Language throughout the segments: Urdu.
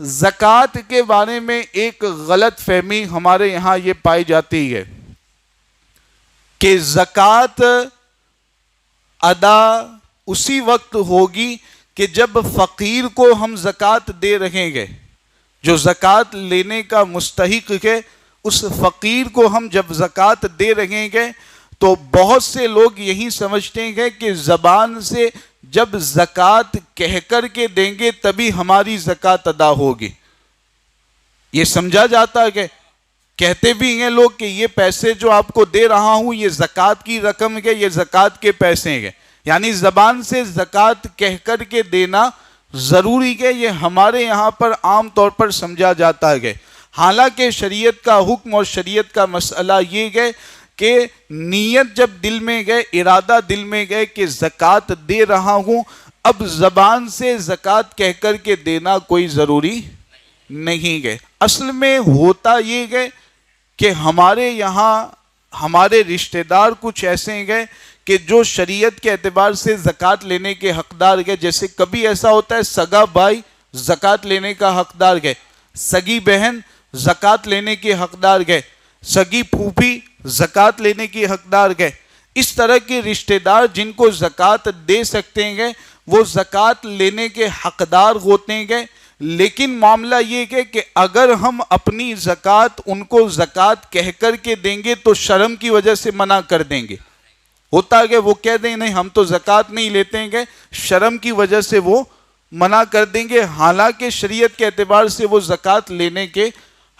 زکوٰۃ کے بارے میں ایک غلط فہمی ہمارے یہاں یہ پائی جاتی ہے کہ زکوٰۃ ادا اسی وقت ہوگی کہ جب فقیر کو ہم زکوٰۃ دے رہیں گے، جو زکوٰۃ لینے کا مستحق ہے اس فقیر کو ہم جب زکوٰۃ دے رہیں گے تو بہت سے لوگ یہی سمجھتے ہیں کہ زبان سے جب زکوٰۃ کہہ کر کے دیں گے تبھی ہماری زکوٰۃ ادا ہوگی۔ یہ سمجھا جاتا ہے کہ کہتے بھی ہیں لوگ کہ یہ پیسے جو آپ کو دے رہا ہوں یہ زکوٰۃ کی رقم ہے، یہ زکوٰۃ کے پیسے ہیں، یعنی زبان سے زکوٰۃ کہہ کر کے دینا ضروری ہے، یہ ہمارے یہاں پر عام طور پر سمجھا جاتا ہے۔ حالانکہ شریعت کا حکم اور شریعت کا مسئلہ یہ ہے کہ نیت جب دل میں گئے، ارادہ دل میں گئے کہ زکوٰۃ دے رہا ہوں، اب زبان سے زکوٰۃ کہہ کر کے دینا کوئی ضروری نہیں ہے۔ اصل میں ہوتا یہ ہے کہ ہمارے یہاں ہمارے رشتہ دار کچھ ایسے ہیں کہ جو شریعت کے اعتبار سے زکوٰۃ لینے کے حقدار ہے، جیسے کبھی ایسا ہوتا ہے سگا بھائی زکوٰۃ لینے کا حقدار ہے، سگی بہن زکوٰۃ لینے کے حقدار ہے، سگی پھوپھی زکوٰۃ لینے کی حقدار ہے۔ اس طرح کے رشتہ دار جن کو زکوٰۃ دے سکتے ہیں وہ زکوٰۃ لینے کے حقدار ہوتے ہیں، لیکن معاملہ یہ ہے کہ اگر ہم اپنی زکوٰۃ ان کو زکوٰۃ کہہ کر کے دیں گے تو شرم کی وجہ سے منع کر دیں گے۔ ہوتا ہے کہ وہ کہہ دیں نہیں ہم تو زکوٰۃ نہیں لیتے ہیں، شرم کی وجہ سے وہ منع کر دیں گے، حالانکہ شریعت کے اعتبار سے وہ زکوٰۃ لینے کے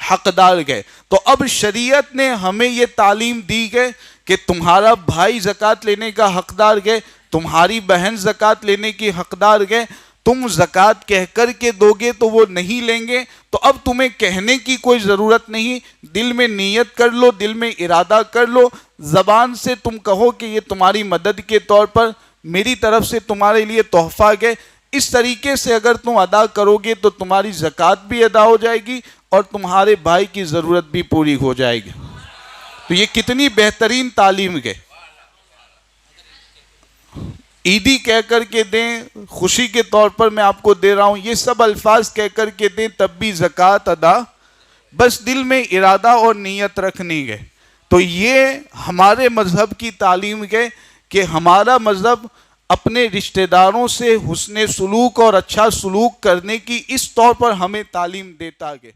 حقدار گئے۔ تو اب شریعت نے ہمیں یہ تعلیم دی ہے کہ تمہارا بھائی زکوٰۃ لینے کا حقدار ہے، تمہاری بہن زکوٰۃ لینے کی حقدار ہے، تم زکوٰۃ کہہ کر کے دو گے تو وہ نہیں لیں گے، تو اب تمہیں کہنے کی کوئی ضرورت نہیں، دل میں نیت کر لو، دل میں ارادہ کر لو، زبان سے تم کہو کہ یہ تمہاری مدد کے طور پر میری طرف سے تمہارے لیے تحفہ ہے۔ اس طریقے سے اگر تم ادا کرو گے تو تمہاری زکوٰۃ بھی ادا ہو جائے گی اور تمہارے بھائی کی ضرورت بھی پوری ہو جائے گی۔ تو یہ کتنی بہترین تعلیم ہے۔ عیدی کہہ کر کے دیں، خوشی کے طور پر میں آپ کو دے رہا ہوں، یہ سب الفاظ کہہ کر کے دیں تب بھی زکوٰۃ ادا، بس دل میں ارادہ اور نیت رکھنی ہے۔ تو یہ ہمارے مذہب کی تعلیم ہے کہ ہمارا مذہب اپنے رشتہ داروں سے حسن سلوک اور اچھا سلوک کرنے کی اس طور پر ہمیں تعلیم دیتا ہے۔